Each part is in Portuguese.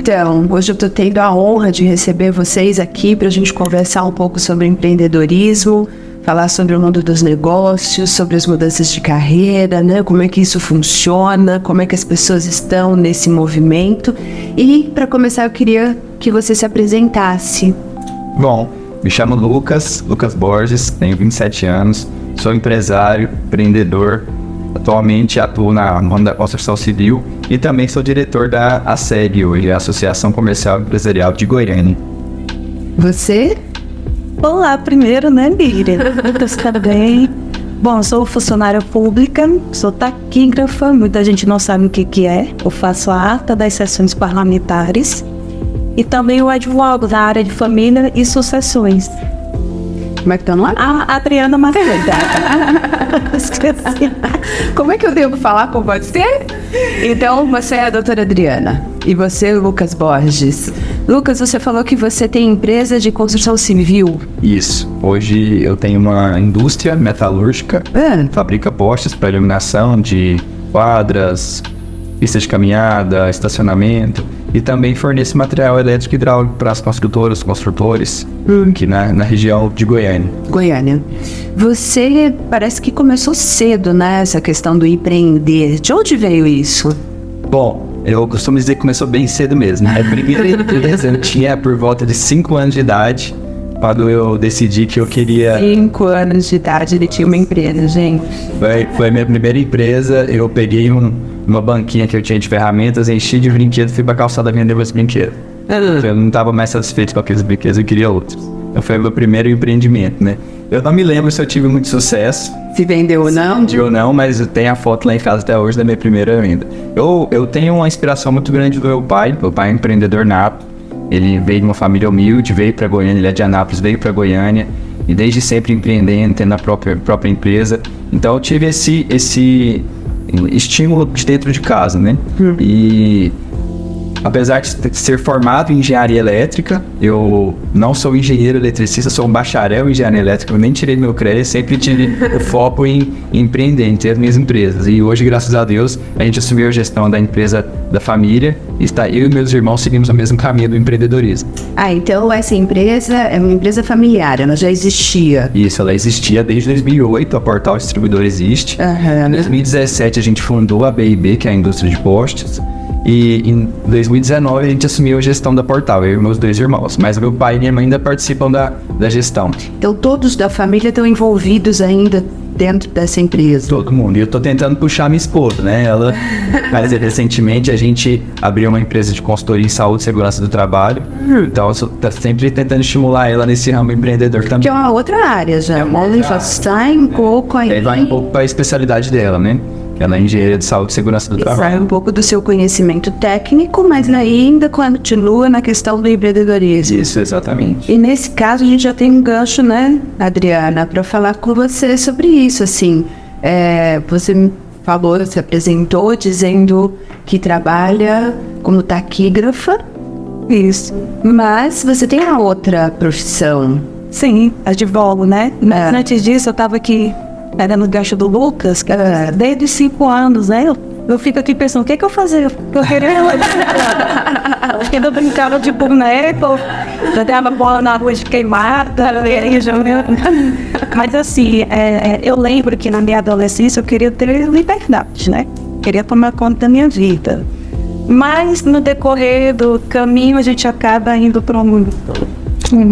Então, hoje eu estou tendo a honra de receber vocês aqui para a gente conversar um pouco sobre empreendedorismo, falar sobre o mundo dos negócios, sobre as mudanças de carreira, né? Como é que isso funciona, como é que as pessoas estão nesse movimento. E, para começar, eu queria que você se apresentasse. Bom, me chamo Lucas Borges, tenho 27 anos, sou empresário, empreendedor, atualmente atuo no ramo da construção civil e também sou diretor da ASEG, hoje, a Associação Comercial e Empresarial de Goiânia. Você? Olá, primeiro, né, Miriam? Lucas também. Bom, sou funcionária pública, sou taquígrafa, muita gente não sabe o que é. Eu faço a ata das sessões parlamentares e também eu advogo na área de família e sucessões. Como é que tá no ar? A Adriana Macedo. Esqueci. Como é que eu devo falar com você? Então, você é a doutora Adriana. E você, Lucas Borges. Lucas, você falou que você tem empresa de construção civil. Isso. Hoje eu tenho uma indústria metalúrgica, fabrica postes para iluminação de quadras, pistas de caminhada, estacionamento, e também fornece material elétrico e hidráulico para as construtoras, construtores, aqui na região de Goiânia. Goiânia. Você parece que começou cedo, né, essa questão do empreender. De onde veio isso? Bom, eu costumo dizer que começou bem cedo mesmo. A primeira empresa eu tinha por volta de 5 anos de idade, quando eu decidi que eu queria... 5 anos de idade ele tinha uma empresa, gente. Foi a minha primeira empresa. Eu peguei uma banquinha que eu tinha de ferramentas, enchi de brinquedos, fui pra calçada vender meus brinquedos. Eu não estava mais satisfeito com aqueles brinquedos, eu queria outros. Então foi o meu primeiro empreendimento, né? Eu não me lembro se eu tive muito sucesso. Se vendeu ou não? Se vendeu ou não, mas eu tenho a foto lá em casa até hoje da minha primeira venda. Eu tenho uma inspiração muito grande do meu pai. Meu pai é um empreendedor nato. Ele veio de uma família humilde, veio para Goiânia, ele é de Anápolis, veio para Goiânia. E desde sempre empreendendo, tendo a própria empresa. Então eu tive esse estímulo de dentro de casa, né? E apesar de ser formado em engenharia elétrica, eu não sou engenheiro eletricista, sou um bacharel em engenharia elétrica, eu nem tirei meu crédito, sempre tive o foco em empreender, em ter as minhas empresas. E hoje, graças a Deus, a gente assumiu a gestão da empresa da família, e eu e meus irmãos seguimos o mesmo caminho do empreendedorismo. Ah, então essa empresa é uma empresa familiar, ela já existia? Isso, ela existia desde 2008, a Portal Distribuidor existe. Em 2017 a gente fundou a B&B, que é a indústria de postes. E em 2019 a gente assumiu a gestão da Portal, eu e meus 2 irmãos. Mas meu pai e minha mãe ainda participam da gestão. Então todos da família estão envolvidos ainda dentro dessa empresa? Todo mundo. E eu tô tentando puxar minha esposa, né? Mas recentemente a gente abriu uma empresa de consultoria em saúde e segurança do trabalho. Então eu tô sempre tentando estimular ela nesse ramo empreendedor também. Que é uma outra área já. Ela já sai um pouco aí. Ela vai um pouco para a especialidade dela, né? Ela é engenheira de saúde e segurança do trabalho. Sai um pouco do seu conhecimento técnico, mas ainda continua na questão do empreendedorismo. Isso, exatamente. E nesse caso a gente já tem um gancho, né, Adriana, para falar com você sobre isso, assim. Você me falou, se apresentou dizendo que trabalha como taquígrafa. Isso. Mas você tem uma outra profissão. Sim, advogo, né? Mas antes disso eu estava aqui... Era no gancho do Lucas, que era desde 5 anos, né? Eu fico aqui pensando, o que eu fazia? Eu queria... Eu brincava de boneco, eu dava bola na rua de queimada, mas assim, eu lembro que na minha adolescência eu queria ter liberdade, né? Queria tomar conta da minha vida. Mas no decorrer do caminho a gente acaba indo para um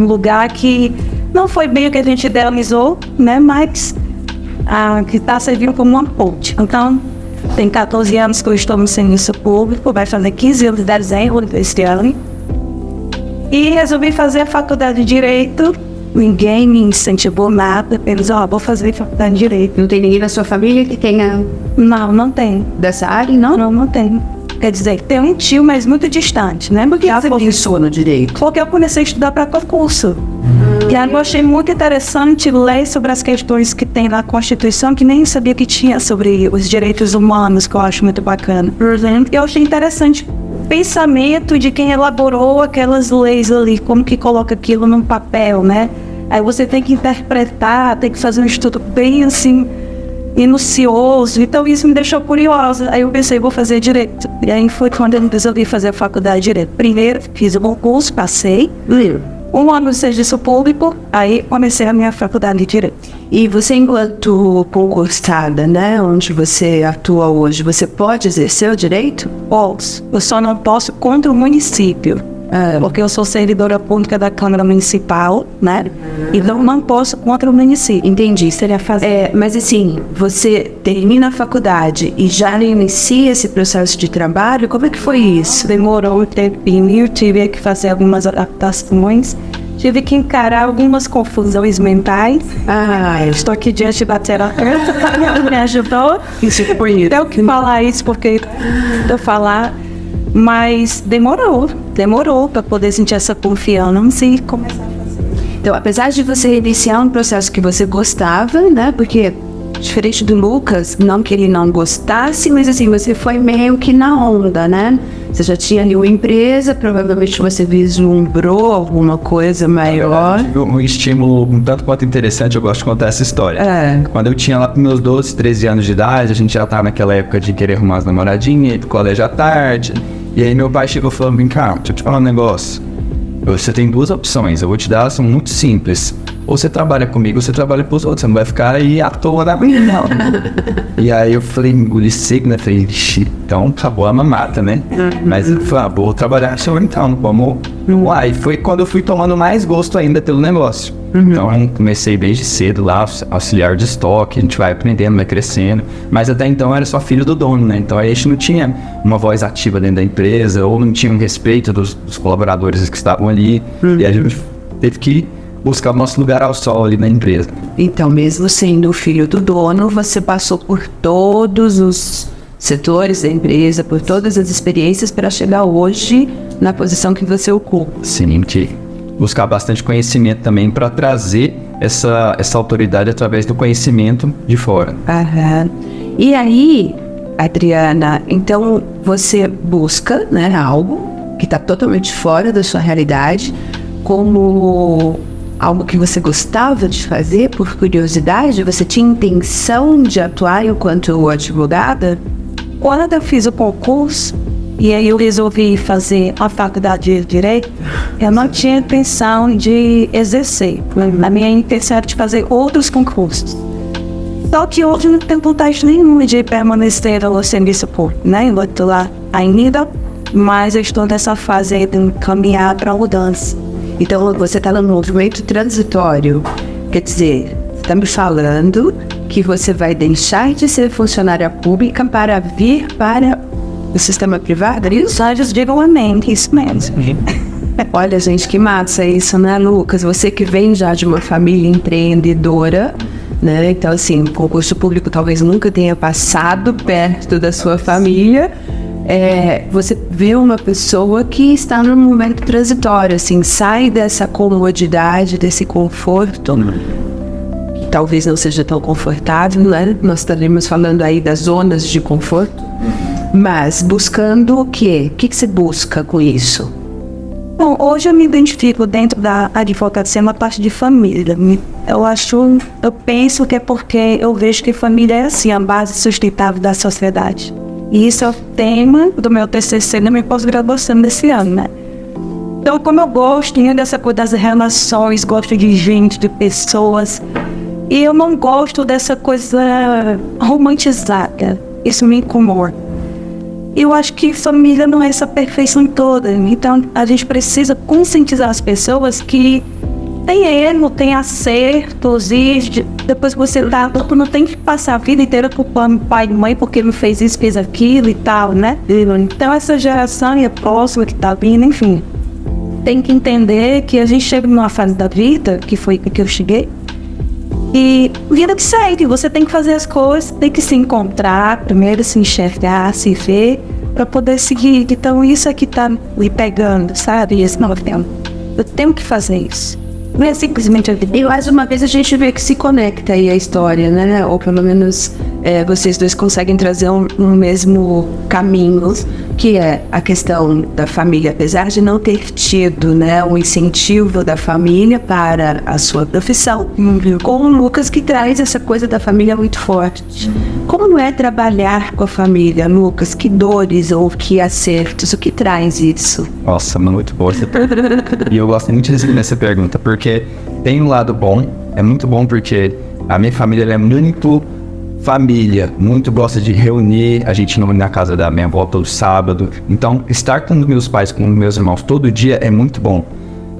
lugar que não foi bem o que a gente idealizou, né? Mas... que está servindo como uma ponte. Então, tem 14 anos que eu estou no serviço público, vai fazer 15 anos de dezembro desse ano. E resolvi fazer a faculdade de Direito. Ninguém me incentivou nada, apenas, vou fazer faculdade de Direito. Não tem ninguém na sua família que tenha... Não tem. Dessa área, não? Não tem. Quer dizer, tem um tio, mas muito distante, né? Por que você pensou no Direito? Porque eu comecei a estudar para concurso. E aí eu achei muito interessante ler sobre as questões que tem na Constituição, que nem sabia que tinha sobre os direitos humanos, que eu acho muito bacana. Por exemplo, eu achei interessante o pensamento de quem elaborou aquelas leis ali, como que coloca aquilo num papel, né? Aí você tem que interpretar, tem que fazer um estudo bem assim, minucioso, então isso me deixou curiosa. Aí eu pensei, vou fazer direito. E aí foi quando eu resolvi fazer a faculdade de direito. Primeiro fiz o concurso, passei, 1 ano de serviço público, aí comecei a minha faculdade de direito. E você, enquanto concursada, né, onde você atua hoje, você pode exercer o direito? Posso, eu só não posso contra o município. Porque eu sou servidora pública da Câmara Municipal, né? Então não posso contra o município. Entendi. Seria fazer. Mas assim, você termina a faculdade e já inicia esse processo de trabalho? Como é que foi isso? Demorou um tempinho, tive que fazer algumas adaptações, tive que encarar algumas confusões mentais. Estou aqui diante da terapeuta, me ajudou. Isso foi isso. Tenho que falar isso porque eu falar. Mas demorou para poder sentir essa confiança e começar a fazer. Então, apesar de você iniciar um processo que você gostava, né? Porque, diferente do Lucas, não que ele não gostasse, mas assim, você foi meio que na onda, né? Você já tinha ali uma empresa, provavelmente você vislumbrou alguma coisa maior. Um estímulo um tanto quanto interessante, eu gosto de contar essa história. Quando eu tinha lá meus 12, 13 anos de idade, a gente já tava naquela época de querer arrumar as namoradinhas, ir pro colégio à tarde. E aí meu pai chegou e falou, vem cá, deixa eu te falar um negócio. Você tem 2 opções, eu vou te dar, elas são muito simples. Ou você trabalha comigo, ou você trabalha pros outros, você não vai ficar aí à toa na vida, não. E aí eu falei, engoli seco, né? Falei, ixi, então acabou a mamata, né? Mas eu falei, vou trabalhar só então, vamos. Uai, foi quando eu fui tomando mais gosto ainda pelo negócio. Então eu comecei desde cedo lá, auxiliar de estoque, a gente vai aprendendo, vai crescendo. Mas até então eu era só filho do dono, né? Então a gente não tinha uma voz ativa dentro da empresa, ou não tinha um respeito dos colaboradores que estavam ali. E a gente teve que buscar o nosso lugar ao sol ali na empresa. Então, mesmo sendo o filho do dono, você passou por todos os setores da empresa, por todas as experiências para chegar hoje na posição que você ocupa. Sim, que buscar bastante conhecimento também para trazer essa autoridade através do conhecimento de fora. E aí, Adriana, então você busca, né, algo que está totalmente fora da sua realidade, como algo que você gostava de fazer por curiosidade? Você tinha intenção de atuar enquanto advogada? Quando eu fiz o concurso, e aí eu resolvi fazer a faculdade de Direito, eu não tinha intenção de exercer. A minha intenção era de fazer outros concursos. Só que hoje não tenho vontade nenhuma de permanecer no serviço público, né? Eu estou lá ainda, mas eu estou nessa fase aí de caminhar para a mudança. Então, você está no movimento transitório. Quer dizer, você está me falando que você vai deixar de ser funcionária pública para vir para o sistema privado? Os anjos digam amém, isso mesmo. Olha, gente, que massa isso, né, Lucas? Você que vem já de uma família empreendedora, né? Então, assim, o concurso público talvez nunca tenha passado perto da sua família. Você vê uma pessoa que está num momento transitório, assim, sai dessa comodidade, desse conforto, que talvez não seja tão confortável, né? Nós estaremos falando aí das zonas de conforto, mas buscando o quê? O que você busca com isso? Bom, hoje eu me identifico dentro da advocacia na parte de família. Eu penso que é porque eu vejo que família é assim, a base sustentável da sociedade. E isso é o tema do meu TCC na minha pós-graduação desse ano, né? Então, como eu gosto dessa coisa das relações, gosto de gente, de pessoas, e eu não gosto dessa coisa romantizada. Isso me incomoda. Eu acho que família não é essa perfeição toda. Então, a gente precisa conscientizar as pessoas que tem erro, tem acertos, e depois você não tem que passar a vida inteira culpando pai e mãe porque não fez isso, fez aquilo e tal, né? Então essa geração e a próxima que tá vindo, enfim, tem que entender que a gente chega numa fase da vida, que foi que eu cheguei, e vida que segue, você tem que fazer as coisas, tem que se encontrar, primeiro se enxergar, se ver, para poder seguir. Então isso aqui tá me pegando, sabe? Esse não, eu tenho que fazer isso. Não é simplesmente a vida. E mais uma vez a gente vê que se conecta aí a história, né? Ou pelo menos vocês dois conseguem trazer um mesmo caminho, que é a questão da família, apesar de não ter tido, né, um incentivo da família para a sua profissão, com o Lucas, que traz essa coisa da família muito forte. Como é trabalhar com a família, Lucas? Que dores ou que acertos? O que traz isso? Nossa, muito boa essa pergunta. E eu gosto muito de responder essa pergunta, porque tem um lado bom, é muito bom porque a minha família ela é muito família, muito gosta de reunir, a gente não na casa da minha avó todo sábado. Então, estar com meus pais, com meus irmãos todo dia é muito bom.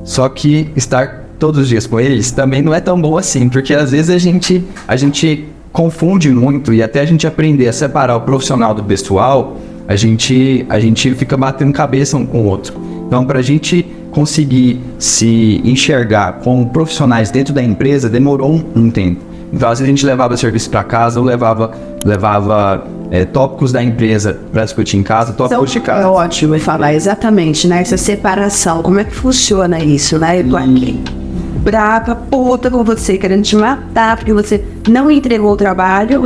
Só que estar todos os dias com eles também não é tão bom assim, porque às vezes a gente confunde muito e até a gente aprender a separar o profissional do pessoal, a gente fica batendo cabeça um com o outro. Então, para a gente conseguir se enxergar como profissionais dentro da empresa, demorou um tempo. Então, às vezes a gente levava serviço para casa, ou levava tópicos da empresa para discutir em casa, tópicos de casa. É ótimo falar exatamente, né? Essa separação, como é que funciona isso, né? Eu tô aqui brava, puta com você, querendo te matar, porque você não entregou o trabalho,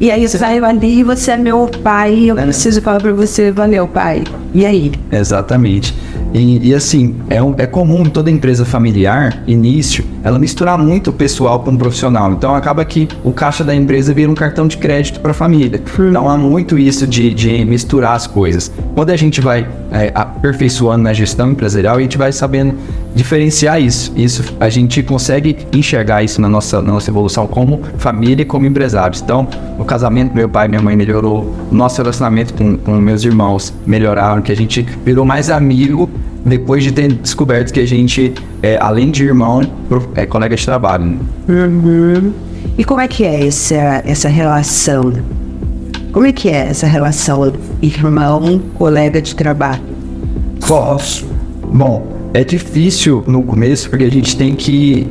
e aí você saiu ali, você é meu pai, eu preciso falar pra você, valeu, pai. E aí? Exatamente. E assim, é comum em toda empresa familiar, início, ela misturar muito o pessoal com o profissional. Então acaba que o caixa da empresa vira um cartão de crédito para a família. Então há muito isso de misturar as coisas. Quando a gente vai aperfeiçoando na gestão empresarial, a gente vai sabendo diferenciar isso. A gente consegue enxergar isso na nossa evolução como família e como empresários. Então, o casamento, meu pai e minha mãe melhorou, o nosso relacionamento com meus irmãos melhoraram, que a gente virou mais amigo depois de ter descoberto que a gente, além de irmão, é colega de trabalho. E como é que é essa relação? Como é que é essa relação irmão, colega de trabalho? Bom, é difícil no começo porque a gente tem que,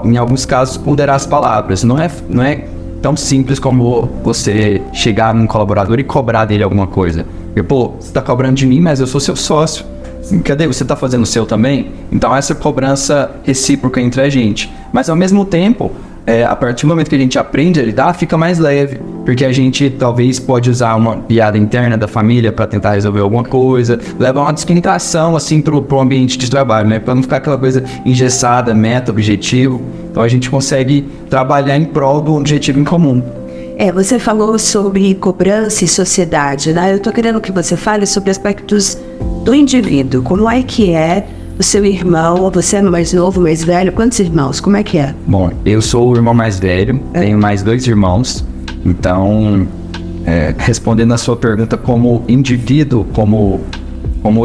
em alguns casos, ponderar as palavras. Não é tão simples como você chegar num colaborador e cobrar dele alguma coisa. Porque, pô, você tá cobrando de mim, mas eu sou seu sócio. Cadê? Você tá fazendo o seu também? Então, essa cobrança recíproca entre a gente. Mas, ao mesmo tempo, a partir do momento que a gente aprende a lidar, fica mais leve. Porque a gente, talvez, pode usar uma piada interna da família para tentar resolver alguma coisa. Levar uma descontração, assim, pro ambiente de trabalho, né? Para não ficar aquela coisa engessada, meta, objetivo. Então, a gente consegue trabalhar em prol do objetivo em comum. Você falou sobre cobrança e sociedade, né? Eu tô querendo que você fale sobre aspectos do indivíduo. Como é que é o seu irmão? Você é mais novo, mais velho? Quantos irmãos? Como é que é? Bom, eu sou o irmão mais velho, tenho mais 2 irmãos. Então, respondendo a sua pergunta como indivíduo, como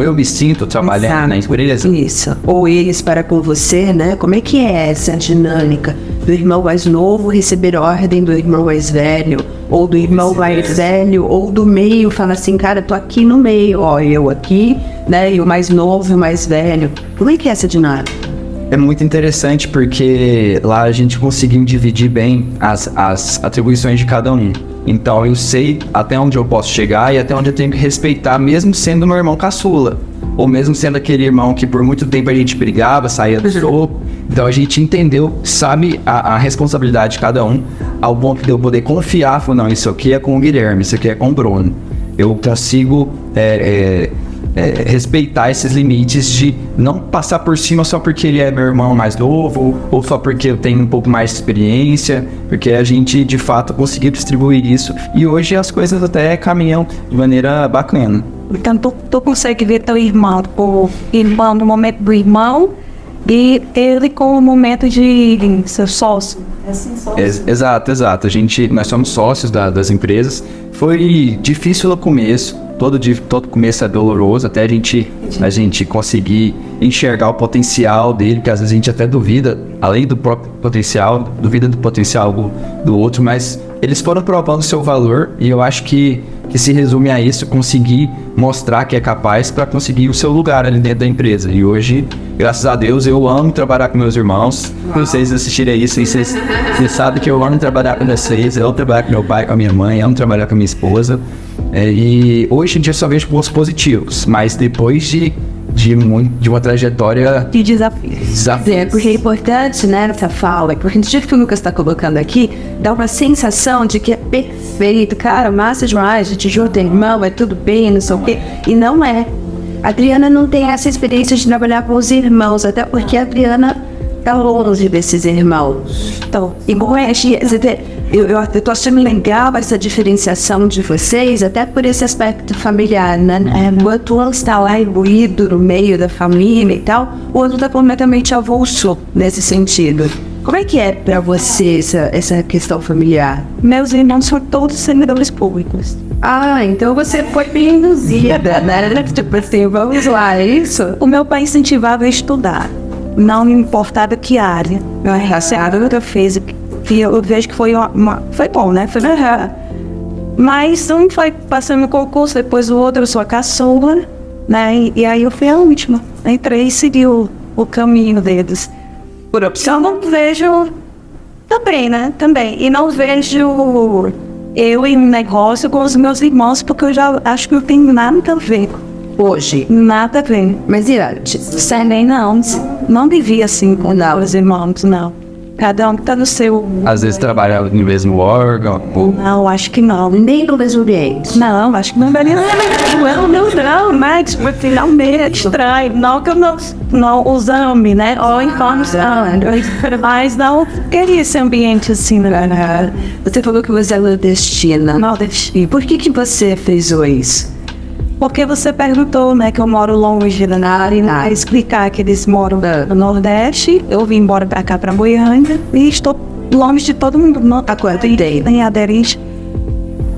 eu me sinto trabalhando na empresa. Isso. Ou eles para com você, né? Como é que é essa dinâmica do irmão mais novo receber ordem do irmão mais velho? Ou do irmão mais velho, ou do meio, fala assim, cara, tô aqui no meio, eu aqui, né? E o mais novo e o mais velho. Como é que é essa dinâmica? É muito interessante porque lá a gente conseguiu dividir bem as atribuições de cada um. Então eu sei até onde eu posso chegar e até onde eu tenho que respeitar, mesmo sendo meu irmão caçula. Ou mesmo sendo aquele irmão que por muito tempo a gente brigava, saía do soco. Então a gente entendeu, sabe a responsabilidade de cada um, ao ponto de eu poder confiar, falar, não, isso aqui é com o Guilherme, isso aqui é com o Bruno. Eu consigo respeitar esses limites de não passar por cima só porque ele é meu irmão mais novo ou só porque eu tenho um pouco mais de experiência, porque a gente de fato conseguiu distribuir isso e hoje as coisas até caminham de maneira bacana. Então tu consegue ver teu irmão no momento do irmão e ele com o momento de ser sócio. Exato. Nós somos sócios das empresas. Foi difícil no começo. Todo começo é doloroso, até a gente conseguir enxergar o potencial dele, que às vezes a gente até duvida, além do próprio potencial, duvida do potencial do outro, mas eles foram provando seu valor e eu acho que se resume a isso, conseguir mostrar que é capaz para conseguir o seu lugar ali dentro da empresa. E hoje, graças a Deus, eu amo trabalhar com meus irmãos. Se vocês assistirem isso, vocês sabem que eu amo trabalhar com vocês, eu amo trabalhar com meu pai, com a minha mãe, eu amo trabalhar com a minha esposa. E hoje em dia só vejo pontos positivos, mas depois de de uma trajetória De desafio. É, porque é importante, né, essa fala, porque do jeito que o Lucas está colocando aqui, dá uma sensação de que é perfeito, cara, massa demais, a gente junta irmão, é tudo bem, não sei o quê, e não é. A Adriana não tem essa experiência de trabalhar com os irmãos, até porque a Adriana tá longe desses irmãos. Então, e como é que eu tô achando legal essa diferenciação de vocês, até por esse aspecto familiar, né? Enquanto um está lá imbuído no meio da família e tal, o outro tá completamente avulso nesse sentido. Como é que é pra você essa questão familiar? Meus irmãos são todos servidores públicos. Ah, então você foi bem induzida, né? Tipo assim, vamos lá, é isso? O meu pai incentivava a estudar. Não me importava que área. Essa área que eu fiz, que eu vejo que foi bom, né? Foi mas um foi passando no concurso, depois o outro, eu sou a caçula, né? E aí eu fui a última. Entrei e segui o caminho deles. Por opção? Eu não vejo... Também, né? Também. E não vejo eu em negócio com os meus irmãos, porque eu já acho que não tem nada a ver. Hoje. Nada a ver. Mas e antes? Também não vivia assim com os irmãos, não. Cada um tá no seu... às vezes trabalha no mesmo órgão. Não, acho que não. Nem no mesmo ambiente. Não, acho que não daria. Não, mas finalmente é estranho. Não que eu não os ame, né? Ou informe, mas não queria esse ambiente assim, né? Você falou que você é nordestina. Nordestina. Por que você frisou isso? Porque você perguntou, né, que eu moro longe da área, explicar que eles moram no Nordeste, eu vim embora pra cá, pra Goiânia, e estou longe de todo mundo. Há quanto tempo? Tem aderente.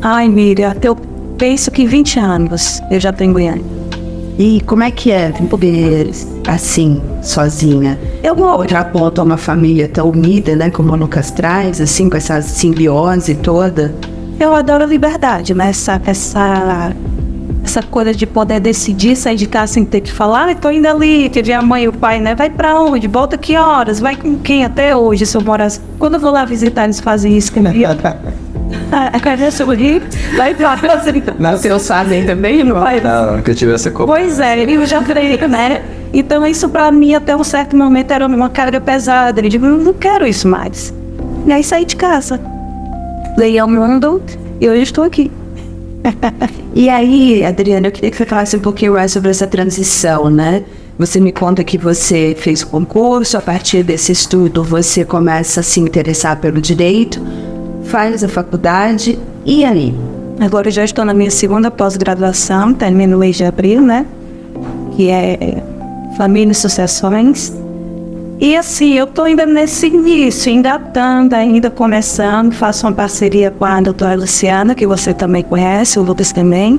Ai, Miriam, eu penso que 20 anos eu já tenho em Goiânia. E como é que é viver assim, sozinha? Eu já ponto a uma família tão unida, né, como o Lucas traz, assim, com essa simbiose toda. Eu adoro a liberdade, né, essa coisa de poder decidir sair de casa sem ter que falar, tô indo ali, teve a mãe e o pai, né? Vai pra onde? Volta que horas? Vai com quem até hoje, se eu morasse? Quando eu vou lá visitar, eles fazem isso comigo. Cadê seu rio? Vai pra Não, seus fazem também, não vai? Não, nunca tive essa coisa. Pois é, eu já falei, né? Então isso pra mim, até um certo momento, era uma carga pesada. Eu digo, eu não quero isso mais. E aí saí de casa. Daí ao mundo, e hoje estou aqui. E aí, Adriana, eu queria que você falasse um pouquinho mais sobre essa transição, né? Você me conta que você fez o concurso, a partir desse estudo você começa a se interessar pelo direito, faz a faculdade, e aí? Agora eu já estou na minha segunda pós-graduação, termino no mês de abril, né? Que é Família e Sucessões. E assim, eu estou ainda nesse início, engatando, ainda começando, faço uma parceria com a doutora Luciana, que você também conhece, o Lucas também,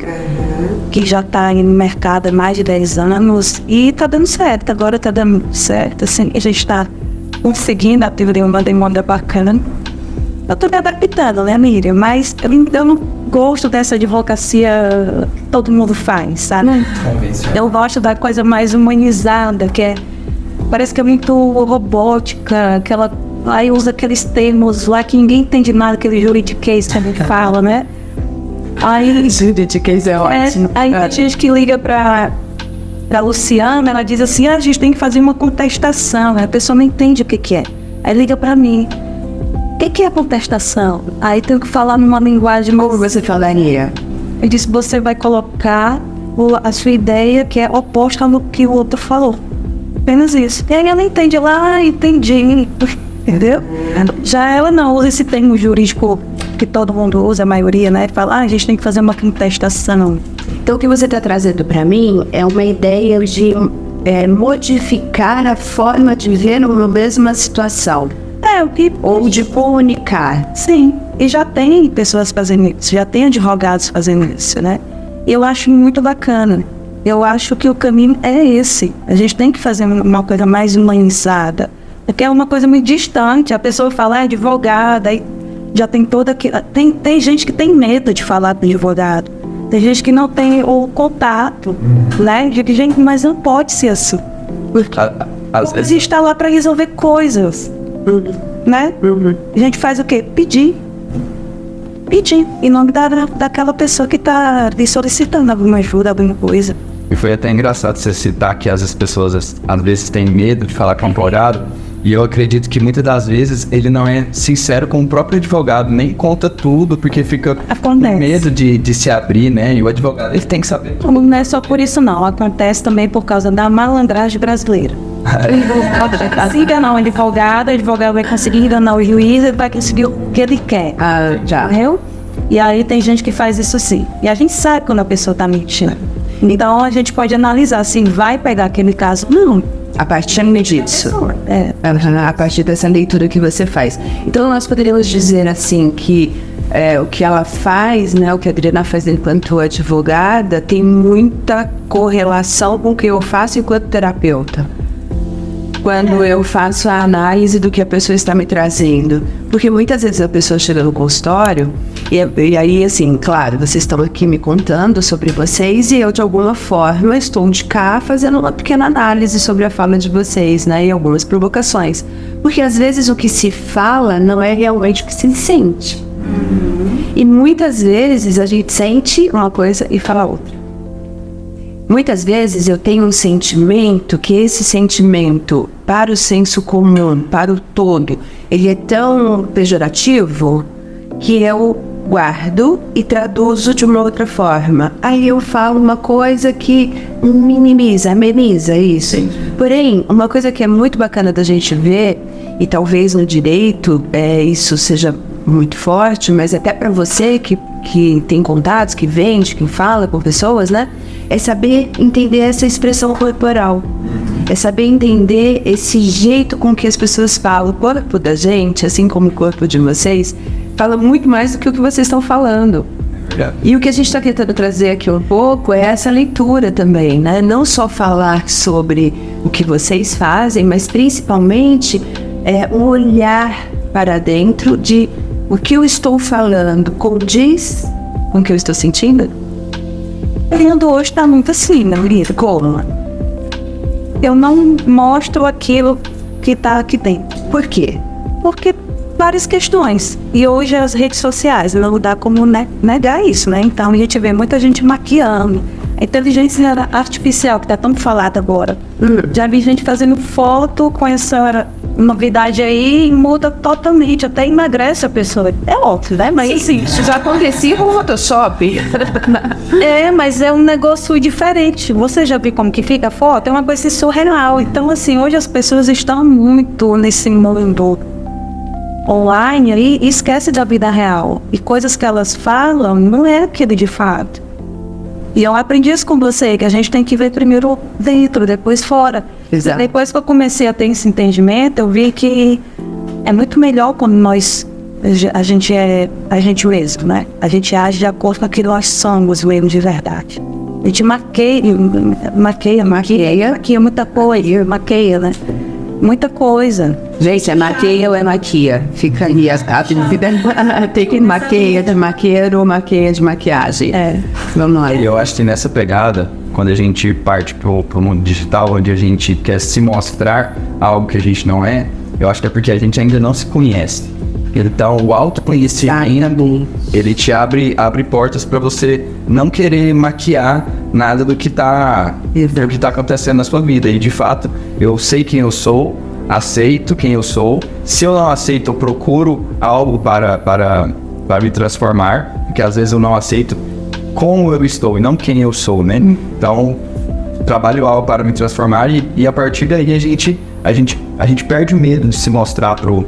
que já está no mercado há mais de 10 anos, e está dando certo, agora está dando certo, assim, a gente está conseguindo atingir uma demanda bacana. Eu estou me adaptando, né, Miriam? Mas eu não gosto dessa advocacia que todo mundo faz, sabe? Eu gosto da coisa mais humanizada, que é... Parece que é muito robótica, aí usa aqueles termos lá que ninguém entende nada, aquele juridiquês que a gente fala, né? Aí, juridiquês é ótimo. Aí tem gente que liga pra Luciana, ela diz assim, a gente tem que fazer uma contestação, a pessoa não entende o que é. Aí liga pra mim, o que é contestação? Aí tenho que falar numa linguagem... Como você falaria? Eu disse, você vai colocar a sua ideia que é oposta ao que o outro falou. Apenas isso. E aí ela entende lá, entendi, entendeu? Já ela não usa esse termo jurídico que todo mundo usa, a maioria, né? Fala, a gente tem que fazer uma contestação. Então o que você está trazendo para mim é uma ideia de modificar a forma de ver uma mesma situação. Ou de comunicar. Sim, e já tem pessoas fazendo isso, já tem advogados fazendo isso, né? E eu acho muito bacana. Eu acho que o caminho é esse. A gente tem que fazer uma coisa mais humanizada. Porque é uma coisa muito distante. A pessoa fala, advogada, aí já tem toda aquela... Tem gente que tem medo de falar com advogado. Tem gente que não tem o contato, né? De gente, mas não pode ser assim. Às vezes está lá para resolver coisas, né? A gente faz o quê? Pedir em nome daquela pessoa que está lhe solicitando alguma ajuda, alguma coisa. E foi até engraçado você citar que as pessoas às vezes têm medo de falar com o advogado. E eu acredito que muitas das vezes ele não é sincero com o próprio advogado, nem conta tudo, porque fica com medo de se abrir, né? E o advogado, ele tem que saber. Não é só por isso não, acontece também por causa da malandragem brasileira. Se enganar um advogado, o advogado vai conseguir enganar o juiz, ele vai conseguir o que ele quer. Já. Entendeu? E aí tem gente que faz isso sim. E a gente sabe quando a pessoa está mentindo. Então a gente pode analisar se vai pegar aquele caso. Não. A partir disso, a partir dessa leitura que você faz. Então nós poderíamos dizer assim que o que ela faz, né, o que a Adriana faz enquanto advogada, tem muita correlação com o que eu faço enquanto terapeuta. Quando eu faço a análise do que a pessoa está me trazendo. Porque muitas vezes a pessoa chega no consultório e aí, assim, claro, vocês estão aqui me contando sobre vocês e eu, de alguma forma, estou de cá fazendo uma pequena análise sobre a fala de vocês, né? E algumas provocações. Porque, às vezes, o que se fala não é realmente o que se sente. E muitas vezes a gente sente uma coisa e fala outra. Muitas vezes eu tenho um sentimento que esse sentimento, para o senso comum, para o todo, ele é tão pejorativo que eu guardo e traduzo de uma outra forma. Aí eu falo uma coisa que minimiza, ameniza isso. Sim. Porém, uma coisa que é muito bacana da gente ver, e talvez no direito isso seja muito forte, mas até para você que tem contatos, que vende, que fala com pessoas, né? É saber entender essa expressão corporal. É saber entender esse jeito com que as pessoas falam. O corpo da gente, assim como o corpo de vocês, fala muito mais do que o que vocês estão falando. E o que a gente está tentando trazer aqui um pouco é essa leitura também, né? Não só falar sobre o que vocês fazem, mas principalmente um olhar para dentro de o que eu estou falando condiz com o que eu estou sentindo. O mundo hoje está muito assim, né, Lívia? Como? Eu não mostro aquilo que está aqui dentro. Por quê? Porque várias questões. E hoje as redes sociais não dá como negar isso, né? Então a gente vê muita gente maquiando. A inteligência artificial que está tão falada agora. Já vi gente fazendo foto com essa novidade aí e muda totalmente, até emagrece a pessoa. É óbvio, né? Mas sim, isso já acontecia com o Photoshop. Mas é um negócio diferente. Você já viu como que fica a foto? É uma coisa surreal. Então, assim, hoje as pessoas estão muito nesse mundo online aí e esquece da vida real. E coisas que elas falam não é aquilo de fato. E eu aprendi isso com você, que a gente tem que ver primeiro dentro, depois fora. Exato. Depois que eu comecei a ter esse entendimento, eu vi que é muito melhor quando a gente é a gente mesmo, né? A gente age de acordo com aquilo que nós somos mesmo de verdade. A gente maqueia muita coisa, maqueia, né? Muita coisa. Gente, é maqueia ou é maquia? Fica aí a dúvida. Tem que maqueia de maqueiro ou maqueia de maquiagem. Vamos lá. Eu acho que nessa pegada, quando a gente parte pro mundo digital, onde a gente quer se mostrar algo que a gente não é, eu acho que é porque a gente ainda não se conhece. Então, o autoconhecimento, ele te abre portas para você não querer maquiar nada do que tá acontecendo na sua vida. E, de fato, eu sei quem eu sou, aceito quem eu sou. Se eu não aceito, eu procuro algo para me transformar, porque às vezes eu não aceito como eu estou e não quem eu sou, né? Então, trabalho algo para me transformar e a partir daí a gente perde o medo de se mostrar pro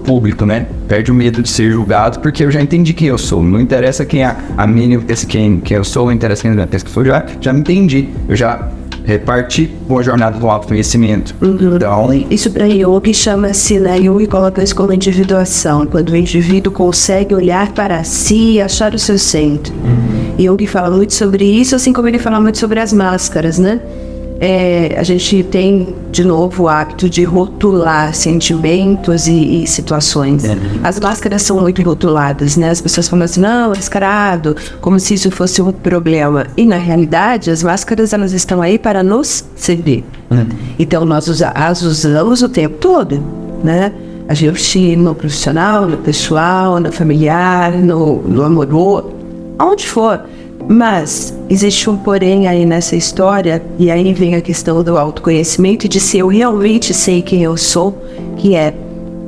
público, né? Perde o medo de ser julgado, porque eu já entendi quem eu sou. Não interessa quem a mim quem eu sou, não interessa quem eu sou, já me entendi. Eu já reparti uma jornada do autoconhecimento. Então, isso para Jung chama-se, né? Jung coloca isso como individuação, quando o indivíduo consegue olhar para si e achar o seu centro. Jung fala muito sobre isso, assim como ele fala muito sobre as máscaras, né? A gente tem, de novo, o hábito de rotular sentimentos e situações. As máscaras são muito rotuladas, né? As pessoas falam assim, não, mascarado, como se isso fosse um problema. E, na realidade, as máscaras, elas estão aí para nos servir. Então, nós as usamos o tempo todo, né? A gente, no profissional, no pessoal, no familiar, no amoroso, aonde for. Mas existe um porém aí nessa história, e aí vem a questão do autoconhecimento e de se eu realmente sei quem eu sou, que é,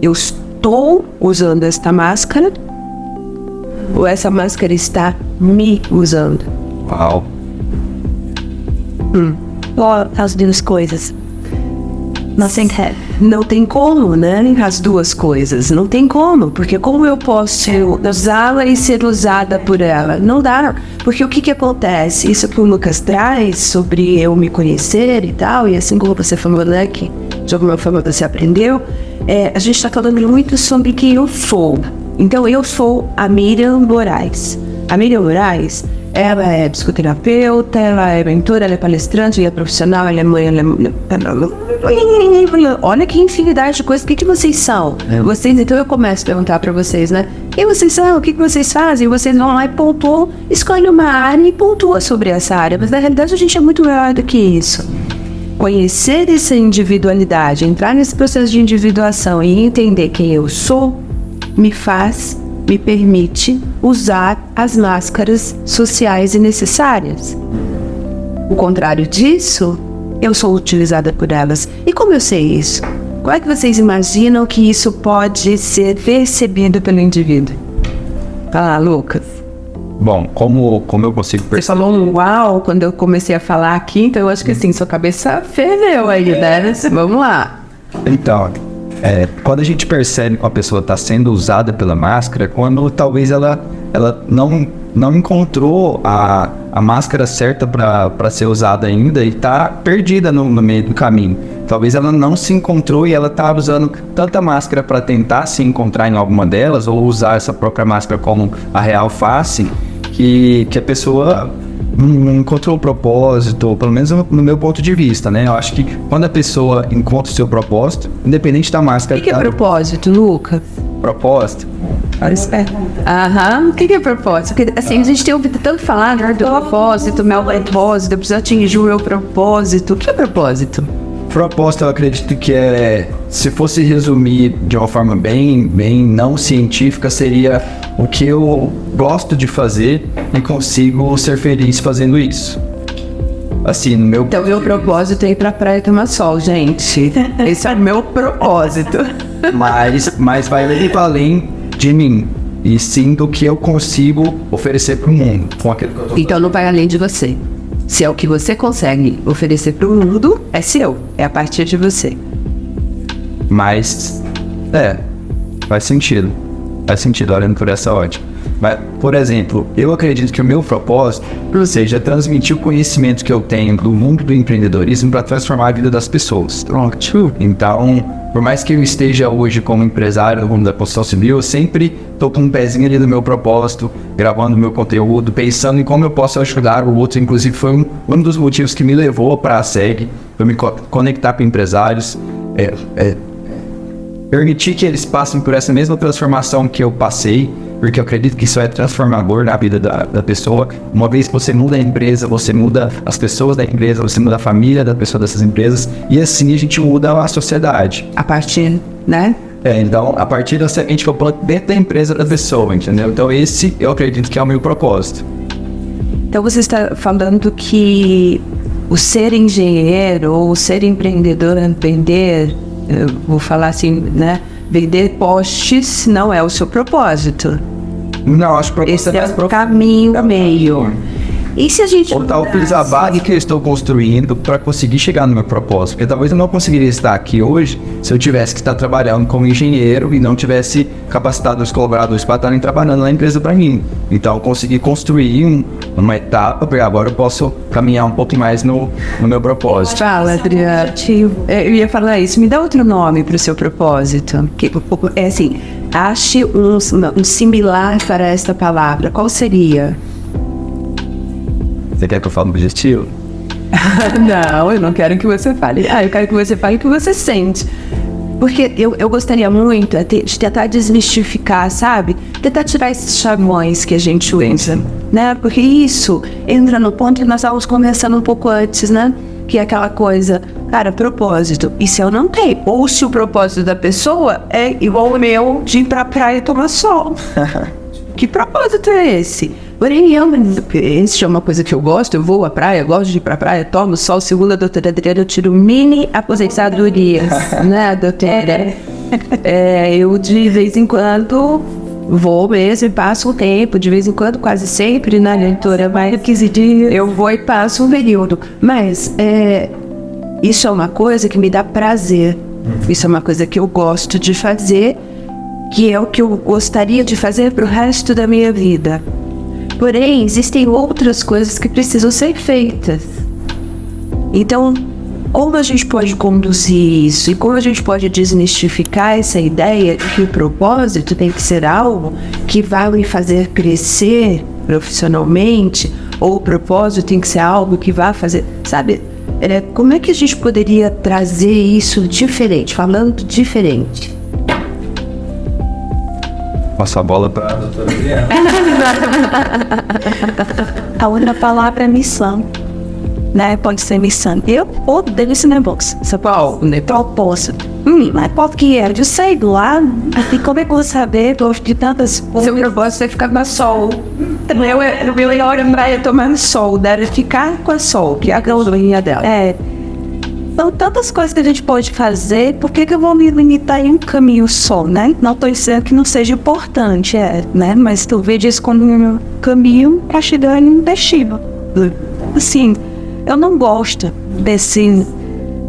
eu estou usando esta máscara ou essa máscara está me usando? Uau. As duas coisas. Não tem como, né? As duas coisas. Não tem como. Porque como eu posso usá-la e ser usada por ela? Não dá. Porque o que acontece? Isso que o Lucas traz sobre eu me conhecer e tal, e assim como você falou, né? Que de alguma forma você aprendeu, a gente está falando muito sobre quem eu sou. Então eu sou a Miriam Moraes. A Miriam Moraes, ela é psicoterapeuta, ela é mentora, ela é palestrante, ela é profissional, ela é mãe, olha que infinidade de coisas. O que vocês são? Vocês, então eu começo a perguntar para vocês, né? Quem vocês são? O que vocês fazem? E vocês vão lá e pontuam, escolhe uma área e pontua sobre essa área. Mas na realidade a gente é muito maior do que isso. Conhecer essa individualidade, entrar nesse processo de individuação e entender quem eu sou, me permite usar as máscaras sociais e necessárias. O contrário disso, eu sou utilizada por elas. E como eu sei isso? Como é que vocês imaginam que isso pode ser percebido pelo indivíduo? Fala, Lucas. Bom, como eu consigo Você falou um uau quando eu comecei a falar aqui, então eu acho que assim, sua cabeça ferveu aí, né? Vamos lá. Então, quando a gente percebe que uma pessoa está sendo usada pela máscara, quando talvez ela não encontrou a máscara certa para ser usada ainda e está perdida no meio do caminho. Talvez ela não se encontrou e ela está usando tanta máscara para tentar se encontrar em alguma delas ou usar essa própria máscara como a real face, que a pessoa não encontrou o propósito, pelo menos no meu ponto de vista, né? Eu acho que quando a pessoa encontra o seu propósito, independente da máscara... O que é propósito, Lucas? Propósito? O que é propósito? Porque, assim, a gente tem ouvido tanto falar, né, do propósito, meu propósito, eu preciso atingir o meu propósito. O que é propósito? Propósito, eu acredito que se fosse resumir de uma forma bem não científica, seria o que eu gosto de fazer e consigo ser feliz fazendo isso. Assim, no meu... Então, meu propósito é ir pra praia tomar sol, gente. Esse é o meu propósito. Mas vai muito além de mim. E sim do que eu consigo oferecer pro mundo. Com aquilo que eu tô fazendo. Então, não vai além de você. Se é o que você consegue oferecer pro mundo, é seu. É a partir de você. Mas, faz sentido. Faz sentido olhando por essa ótica. Mas, por exemplo, eu acredito que o meu propósito seja transmitir o conhecimento que eu tenho do mundo do empreendedorismo para transformar a vida das pessoas. Então, por mais que eu esteja hoje como empresário no mundo da construção civil, eu sempre estou com um pezinho ali do meu propósito, gravando meu conteúdo, pensando em como eu posso ajudar o outro. Inclusive, foi um dos motivos que me levou para a SEG, para me conectar com empresários, permitir que eles passem por essa mesma transformação que eu passei, porque eu acredito que isso é transformador na vida da pessoa. Uma vez que você muda a empresa, você muda as pessoas da empresa, você muda a família da pessoa dessas empresas, e assim a gente muda a sociedade. A partir, né? Então, a partir da semente que eu planto dentro da empresa da pessoa, entendeu? Então esse eu acredito que é o meu propósito. Então você está falando que o ser engenheiro ou o ser empreendedor, eu vou falar assim, né? Vender postes não é o seu propósito. Não, acho que esse é o caminho meio. E se a gente... Ou talvez a base que eu estou construindo para conseguir chegar no meu propósito. Porque talvez eu não conseguiria estar aqui hoje se eu tivesse que estar trabalhando como engenheiro e não tivesse capacitado os colaboradores para estarem trabalhando na empresa para mim. Então eu consegui construir uma etapa, porque agora eu posso caminhar um pouco mais no meu propósito. Fala, Adriana. Eu ia falar isso. Me dá outro nome para o seu propósito. É assim, ache um similar para esta palavra. Qual seria? Você quer que eu fale no objetivo? Não, eu não quero que você fale. Eu quero que você fale o que você sente. Porque eu gostaria muito de tentar desmistificar, sabe? Tentar tirar esses chavões que a gente usa, né? Porque isso entra no ponto que nós estávamos conversando um pouco antes, né? Que é aquela coisa, cara, propósito. E se eu não tenho? Ou se o propósito da pessoa é igual o meu de ir pra praia tomar sol. Que propósito é esse? Porém, isso é uma coisa que eu gosto, eu vou à praia, gosto de ir pra praia, tomo sol, segundo a doutora Adriana, eu tiro mini aposentadorias, né, doutora? Eu de vez em quando vou mesmo e passo um tempo, de vez em quando, quase sempre, né, doutora? Mas 15 dias eu vou e passo um período. Mas isso é uma coisa que me dá prazer, isso é uma coisa que eu gosto de fazer, que é o que eu gostaria de fazer pro resto da minha vida. Porém, existem outras coisas que precisam ser feitas. Então, como a gente pode conduzir isso e como a gente pode desmistificar essa ideia de que o propósito tem que ser algo que vai me fazer crescer profissionalmente, ou o propósito tem que ser algo que vai fazer, sabe? Como é que a gente poderia trazer isso diferente, falando diferente? Passo a bola para a doutora Adriana. A outra palavra é missão, né? Pode ser missão. Eu odeio esse negócio. Propósito. Mas pode que é? Eu sei lá. E como é que eu vou saber? Eu gosto de tantas coisas. Seu propósito é ficar no sol. Eu ia olhar pra ela tomando sol, deve ficar com a sol, que é a gaurinha dela. São tantas coisas que a gente pode fazer, por que eu vou me limitar em um caminho só, né? Não estou dizendo que não seja importante, né? Mas tu vê isso como um caminho para chegar em um destino. Assim, eu não gosto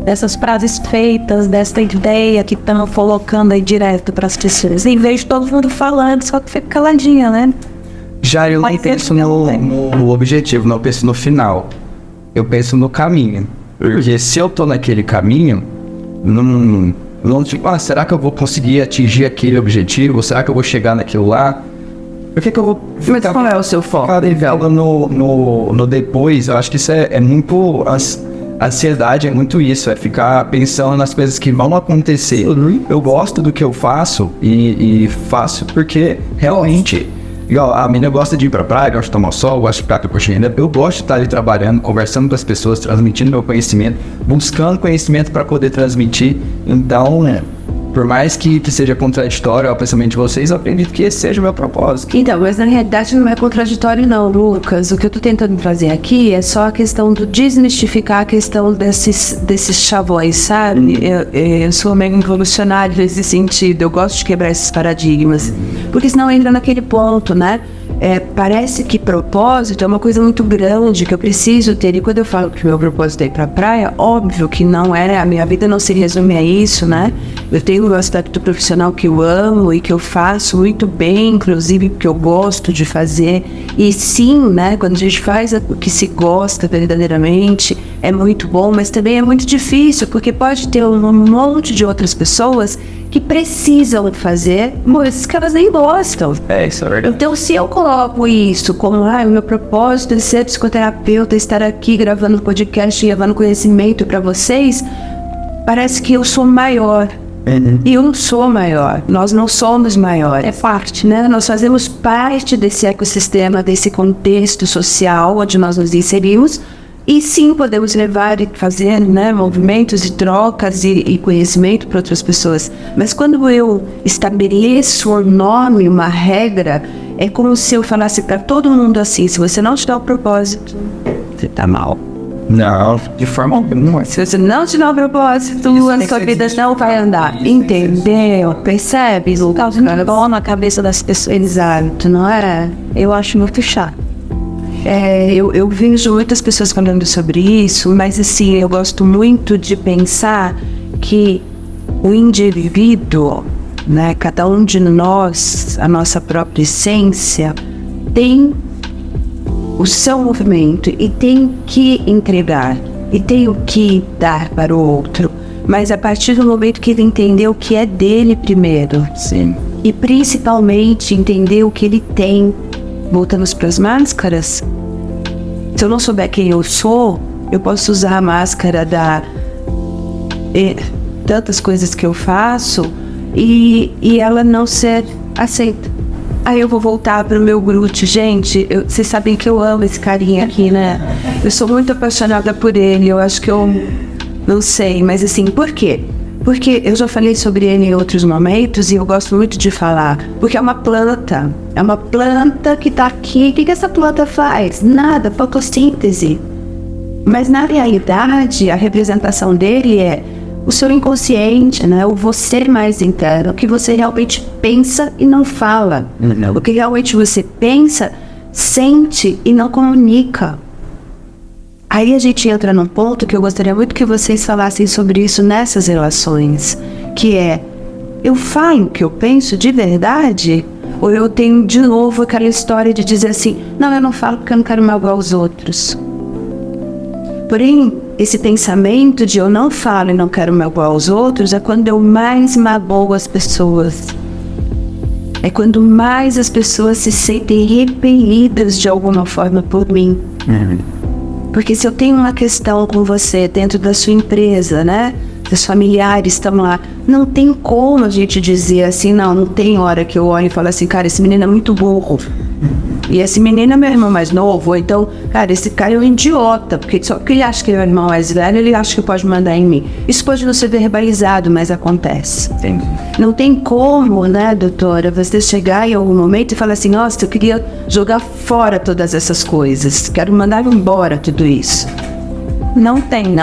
dessas frases feitas, dessa ideia que estão colocando aí direto para as pessoas. Em vez de todo mundo falando, só que fica caladinha, né? Já eu não penso no objetivo, não penso no final. Eu penso no caminho. Porque se eu tô naquele caminho, não tipo, será que eu vou conseguir atingir aquele objetivo? Será que eu vou chegar naquilo lá? Por que eu vou... Mas qual é o seu foco? No depois, eu acho que isso é muito... A ansiedade é muito isso, é ficar pensando nas coisas que vão acontecer. Eu gosto do que eu faço e faço porque realmente... A menina gosta de ir pra praia, gosta de tomar sol, gosta de ficar com a coxinha. Eu gosto de estar ali trabalhando, conversando com as pessoas, transmitindo meu conhecimento, buscando conhecimento para poder transmitir. Então, por mais que seja contraditório ao pensamento de vocês, eu acredito que esse seja o meu propósito. Então, mas na realidade não é contraditório não, Lucas. O que eu tô tentando trazer aqui é só a questão do desmistificar a questão desses chavões, sabe? Eu sou meio revolucionário nesse sentido, eu gosto de quebrar esses paradigmas, porque senão entra naquele ponto, né? Parece que propósito é uma coisa muito grande que eu preciso ter, e quando eu falo que meu propósito é ir pra praia, óbvio que não é, a minha vida não se resume a isso, né? Eu tenho o meu aspecto profissional que eu amo e que eu faço muito bem, inclusive porque eu gosto de fazer, e sim, né, quando a gente faz o que se gosta verdadeiramente, é muito bom, mas também é muito difícil, porque pode ter um monte de outras pessoas que precisam fazer coisas que elas nem gostam. Isso é verdade. Então, se eu coloco isso como o meu propósito é ser psicoterapeuta, estar aqui gravando podcast e levando conhecimento para vocês, parece que eu sou maior. E eu não sou maior, nós não somos maiores. É parte, né? Nós fazemos parte desse ecossistema, desse contexto social onde nós nos inserimos. E sim, podemos levar e fazer, né, movimentos e trocas e conhecimento para outras pessoas. Mas quando eu estabeleço um nome, uma regra, é como se eu falasse para todo mundo assim: se você não tiver o propósito, você tá mal. Não, de forma alguma. Se você não tiver o propósito, a sua vida não vai andar. Entendeu? Percebe? Causa bom na cabeça das pessoas. Exato, não é? Eu acho muito chato. Eu vejo muitas pessoas falando sobre isso, mas assim, eu gosto muito de pensar que o indivíduo, né, cada um de nós, a nossa própria essência, tem o seu movimento e tem que entregar, e tem o que dar para o outro, mas a partir do momento que ele entender o que é dele primeiro, sim, e principalmente entender o que ele tem. Voltamos para as máscaras. Se eu não souber quem eu sou, eu posso usar a máscara tantas coisas que eu faço e ela não ser aceita. Aí eu vou voltar para o meu Groot. Gente, vocês sabem que eu amo esse carinha aqui, né? Eu sou muito apaixonada por ele. Eu acho que eu não sei, mas assim, por quê? Porque eu já falei sobre ele em outros momentos e eu gosto muito de falar, porque é uma planta que está aqui. O que essa planta faz? Nada, fotossíntese. Mas na realidade, a representação dele é o seu inconsciente, né? O você mais interno, o que você realmente pensa e não fala. O que realmente você pensa, sente e não comunica. Aí a gente entra num ponto que eu gostaria muito que vocês falassem sobre isso nessas relações, que é, eu falo o que eu penso de verdade? Ou eu tenho de novo aquela história de dizer assim, não, eu não falo porque eu não quero magoar os outros. Porém, esse pensamento de eu não falo e não quero magoar os outros é quando eu mais magoo as pessoas. É quando mais as pessoas se sentem repelidas de alguma forma por mim. Porque se eu tenho uma questão com você dentro da sua empresa, né? Seus familiares estão lá, não tem como a gente dizer assim, não tem hora que eu olho e falo assim, cara, esse menino é muito burro. E esse menino é meu irmão mais novo, ou então, cara, esse cara é um idiota, porque só porque ele acha que ele é o irmão mais velho, ele acha que pode mandar em mim. Isso pode não ser verbalizado, mas acontece. Entendi. Não tem como, né, doutora, você chegar em algum momento e falar assim, nossa, eu queria jogar fora todas essas coisas, quero mandar embora tudo isso. Não tem.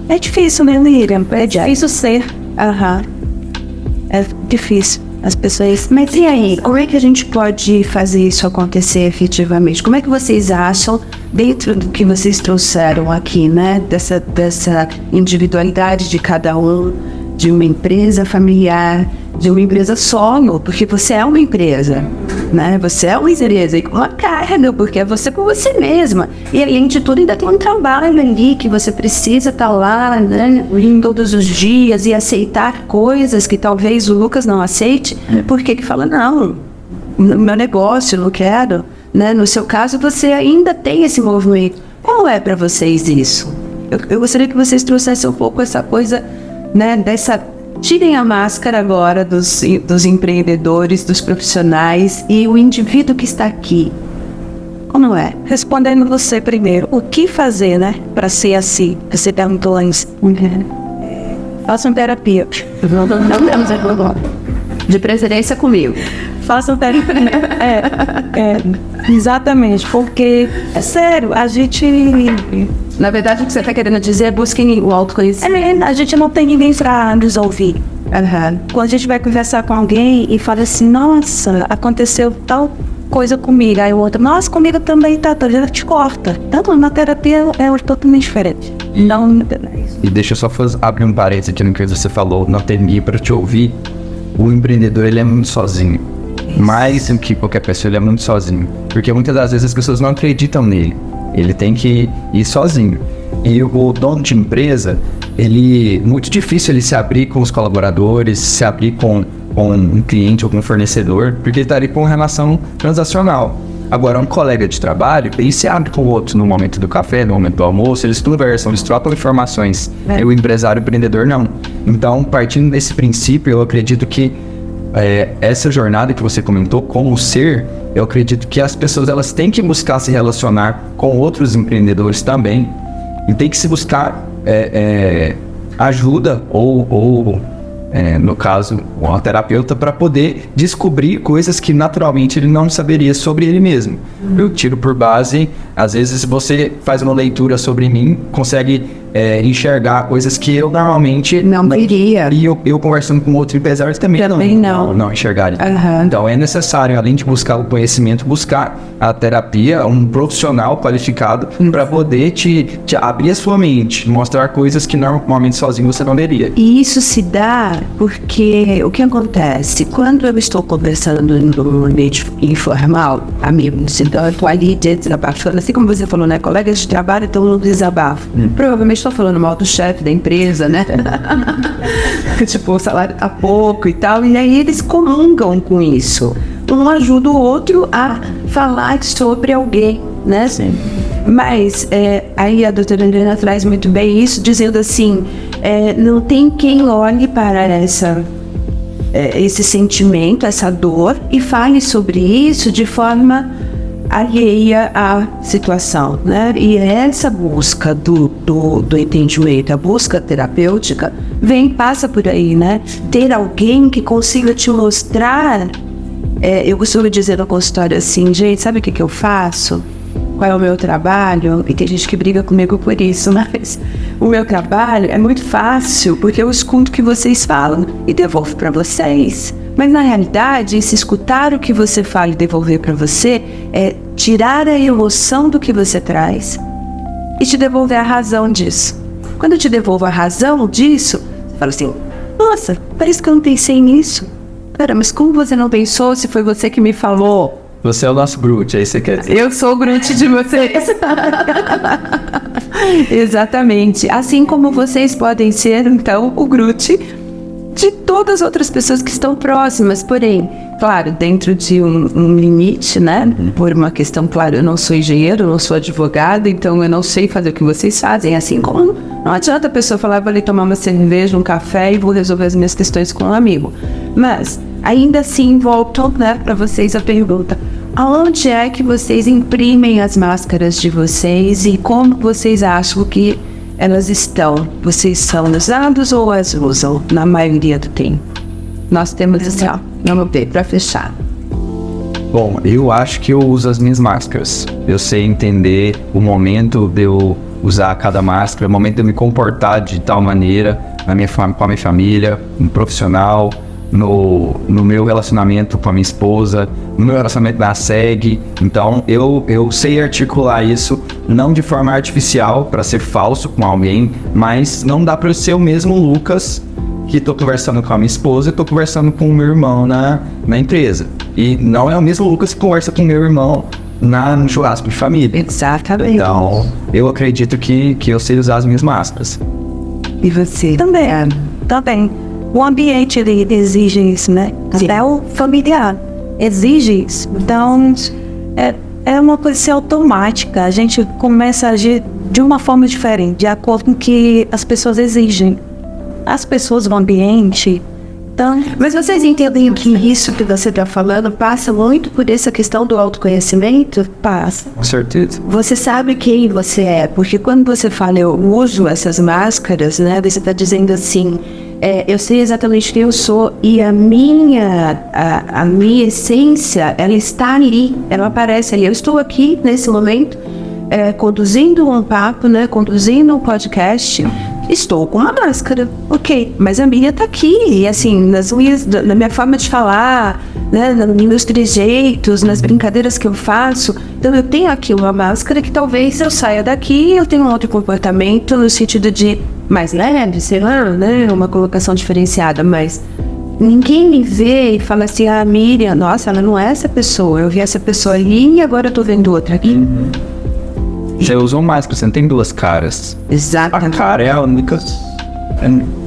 É difícil, né, Miriam? É difícil ser. É difícil. As pessoas... Mas e aí, como é que a gente pode fazer isso acontecer efetivamente? Como é que vocês acham, dentro do que vocês trouxeram aqui, né? Dessa individualidade de cada um, de uma empresa familiar, de uma empresa solo, porque você é uma empresa, né? Você é uma empresa e com uma carga, porque é você com você mesma. E além de tudo, ainda tem um trabalho ali que você precisa estar lá, né? Todos os dias e aceitar coisas que talvez o Lucas não aceite, porque que fala, não, no meu negócio, não quero, né? No seu caso, você ainda tem esse movimento. Qual é para vocês isso? Eu gostaria que vocês trouxessem um pouco essa coisa, né? Tirem a máscara agora dos empreendedores, dos profissionais e o indivíduo que está aqui. Como é? Respondendo você primeiro, o que fazer, né, para ser assim? Você perguntou antes. Façam terapia. Não temos agora. De preferência comigo. Façam terapia. Exatamente, porque, é sério, a gente... Na verdade, o que você está querendo dizer é busquem o autoconhecimento. A gente não tem ninguém para nos ouvir. Quando a gente vai conversar com alguém e fala assim, nossa, aconteceu tal coisa comigo, aí o outro, nossa, comigo também tá, já te corta. Tanto na terapia é totalmente diferente. E deixa eu só abrir um parênteses aqui no que você falou, não ter ninguém para te ouvir. O empreendedor, ele é muito sozinho. Mais do que qualquer pessoa, ele é muito sozinho. Porque muitas das vezes as pessoas não acreditam nele. Ele tem que ir sozinho. E o dono de empresa, muito difícil ele se abrir com os colaboradores, se abrir com um cliente ou com um fornecedor, porque ele está ali com uma relação transacional. Agora, um colega de trabalho, ele se abre com o outro no momento do café, no momento do almoço, eles conversam, eles trocam informações. E o empresário, o empreendedor, não. Então, partindo desse princípio, eu acredito que essa jornada que você comentou, como ser, eu acredito que as pessoas elas têm que buscar se relacionar com outros empreendedores também. E tem que se buscar ajuda ou no caso, um terapeuta, para poder descobrir coisas que naturalmente ele não saberia sobre ele mesmo. Eu tiro por base, às vezes você faz uma leitura sobre mim, consegue enxergar coisas que eu normalmente não queria. E eu conversando com outros empresários também não enxergarem. Então é necessário, além de buscar o conhecimento, buscar a terapia, um profissional qualificado para poder te abrir a sua mente, mostrar coisas que normalmente sozinho você não veria. E isso se dá porque o que acontece? Quando eu estou conversando no ambiente informal, amigos, então eu estou ali desabafando, assim como você falou, né? Colegas de trabalho estão no desabafo. Provavelmente estou falando mal do chefe da empresa, né? Tipo, o salário tá pouco e tal, e aí eles comungam com isso. Um ajuda o outro a falar sobre alguém, né? Sim. Mas aí a doutora Adriana traz muito bem isso, dizendo assim, não tem quem olhe para esse sentimento, essa dor, e fale sobre isso de forma alheia à situação, né? E essa busca do entendimento, a busca terapêutica, passa por aí, né? Ter alguém que consiga te mostrar. Eu costumo dizer no consultório assim, gente, sabe o que eu faço? Qual é o meu trabalho? E tem gente que briga comigo por isso, mas o meu trabalho é muito fácil, porque eu escuto o que vocês falam e devolvo para vocês. Mas na realidade, se escutar o que você fala e devolver para você é tirar a emoção do que você traz e te devolver a razão disso. Quando eu te devolvo a razão disso, você fala assim, nossa, parece que eu não pensei nisso. Pera, mas como você não pensou se foi você que me falou? Você é o nosso Groot, aí você quer dizer. Eu sou o Groot de vocês. Exatamente. Assim como vocês podem ser, então, o Groot de todas as outras pessoas que estão próximas. Porém, claro, dentro de um limite, né? Por uma questão, claro, eu não sou engenheiro, eu não sou advogado, então eu não sei fazer o que vocês fazem. Assim como não adianta a pessoa falar, vou ali tomar uma cerveja, um café e vou resolver as minhas questões com um amigo. Mas, ainda assim, volto, né, para vocês a pergunta. Aonde é que vocês imprimem as máscaras de vocês e como vocês acham que elas estão? Vocês são usados ou as usam na maioria do tempo? Nós temos assim, ó, vamos ver, para fechar. Bom, eu acho que eu uso as minhas máscaras. Eu sei entender o momento de eu usar cada máscara, o momento de eu me comportar de tal maneira com a minha família, no profissional, no meu relacionamento com a minha esposa, no meu relacionamento na SEG. Então eu sei articular isso, não de forma artificial para ser falso com alguém, mas não dá para eu ser o mesmo Lucas que tô conversando com a minha esposa e tô conversando com o meu irmão na empresa. E não é o mesmo Lucas que conversa com o meu irmão no churrasco de família. Exatamente. Então eu acredito que eu sei usar as minhas máscaras. E você? Também. O ambiente ele exige isso, né? Sim. Até o familiar exige isso. Então, é uma coisa assim, automática. A gente começa a agir de uma forma diferente, de acordo com o que as pessoas exigem. As pessoas no ambiente. Então, mas vocês entendem que isso que você está falando passa muito por essa questão do autoconhecimento? passa. Com certeza. Você sabe quem você é, porque quando você fala eu uso essas máscaras, né? Você está dizendo assim, eu sei exatamente quem eu sou e a minha essência, ela está ali, ela aparece ali. Eu estou aqui nesse momento conduzindo um papo, né? Conduzindo um podcast. Estou com uma máscara, ok, mas a minha tá aqui, e assim, na minha forma de falar, né, nos meus trejeitos, nas brincadeiras que eu faço. Então eu tenho aqui uma máscara que talvez eu saia daqui e eu tenho um outro comportamento no sentido de mais leve, sei lá, né, uma colocação diferenciada, mas ninguém me vê e fala assim, Miriam, nossa, ela não é essa pessoa, eu vi essa pessoa ali e agora eu tô vendo outra aqui. Você usou máscara, você não tem duas caras. Exatamente. A cara é a única.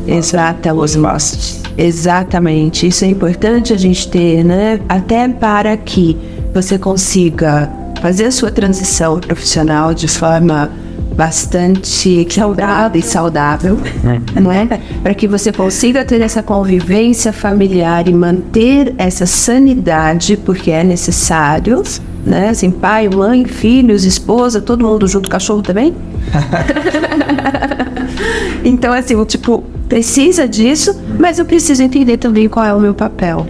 Exatamente. Exatamente. Isso é importante a gente ter, né? Até para que você consiga fazer a sua transição profissional de forma bastante saudável, não é? Para que você consiga ter essa convivência familiar e manter essa sanidade, porque é necessário, né? Assim, pai, mãe, filhos, esposa, todo mundo junto, cachorro também. Então, assim, precisa disso, mas eu preciso entender também qual é o meu papel.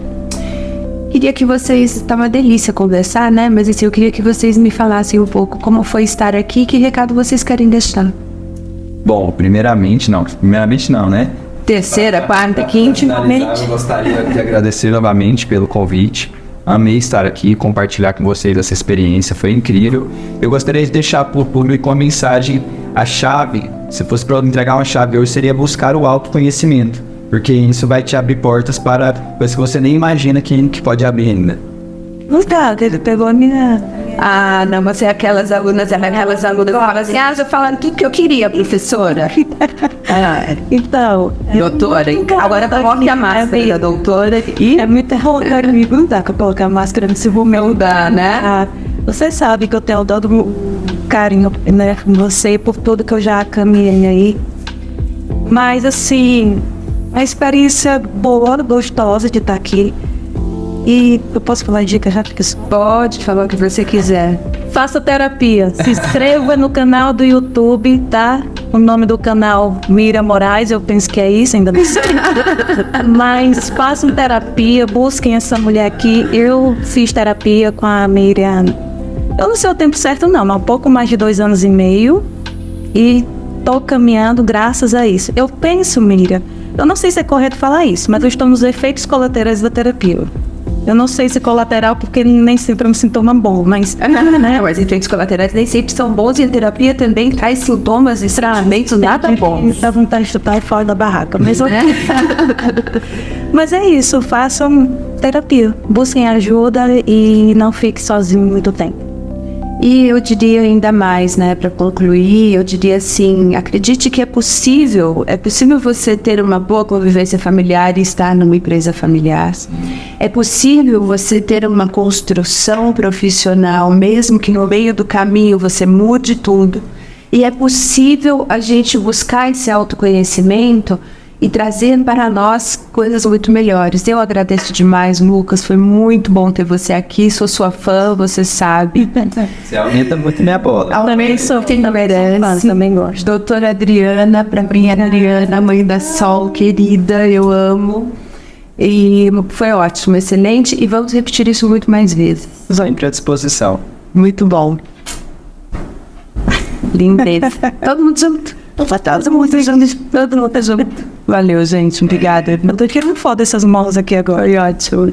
Queria que vocês, tá uma delícia conversar, né? Mas assim, eu queria que vocês me falassem um pouco como foi estar aqui, que recado vocês querem deixar. Bom, primeiramente não, né? Terceira, quarta, quinta. Eu gostaria de agradecer novamente pelo convite. Amei estar aqui, compartilhar com vocês essa experiência, foi incrível. Eu gostaria de deixar para o público uma mensagem, a chave, se fosse para eu entregar uma chave hoje, seria buscar o autoconhecimento, porque isso vai te abrir portas para coisas que você nem imagina que pode abrir ainda. Não tá, ele pegou a minha... Não, você é aquelas alunas que falam assim, já falaram tudo que eu queria, professora. Então... Doutora, agora coloque a máscara, doutora. E é muito errado me mudar, que eu colocar a máscara nesse momento. mudar, né? Você sabe que eu tenho dado carinho, né, com você, por tudo que eu já caminhei aí. Mas, assim, a experiência boa, gostosa de estar aqui. E eu posso falar dica já? Porque Pode falar o que você quiser. faça terapia. Se inscreva no canal do YouTube, tá? O nome do canal Miriam Moraes, eu penso que é isso, ainda não sei. Mas façam terapia, busquem essa mulher aqui. Eu fiz terapia com a Miriam. Eu não sei o tempo certo não, mas um pouco mais de 2 anos e meio. E tô caminhando graças a isso. Eu penso, Miriam, eu não sei se é correto falar isso, mas eu estou nos efeitos colaterais da terapia. Eu não sei se é colateral porque nem sempre é um sintoma bom, mas... Não, os efeitos colaterais nem sempre são bons e a terapia também traz sintomas e sentimentos nada bons. Dá vontade de chutar fora da barraca, mas... Mas é isso, façam terapia, busquem ajuda e não fique sozinho muito tempo. E eu diria ainda mais, né, para concluir, eu diria assim, acredite que é possível você ter uma boa convivência familiar e estar numa empresa familiar. É possível você ter uma construção profissional, mesmo que no meio do caminho você mude tudo. E é possível a gente buscar esse autoconhecimento e trazer para nós coisas muito melhores. Eu agradeço demais, Lucas, foi muito bom ter você aqui, sou sua fã, você sabe. Você aumenta muito minha bola. Também sou merece. Também gosto. Doutora Adriana, para mim é Adriana, mãe da Sol, querida, eu amo. E foi ótimo, excelente, e vamos repetir isso muito mais vezes. Sempre à disposição. Muito bom. Lindeza. Todo mundo junto. Todo mundo junto. Valeu, gente. Obrigada. Eu tô tirando foto dessas mãos aqui agora. Foi ótimo.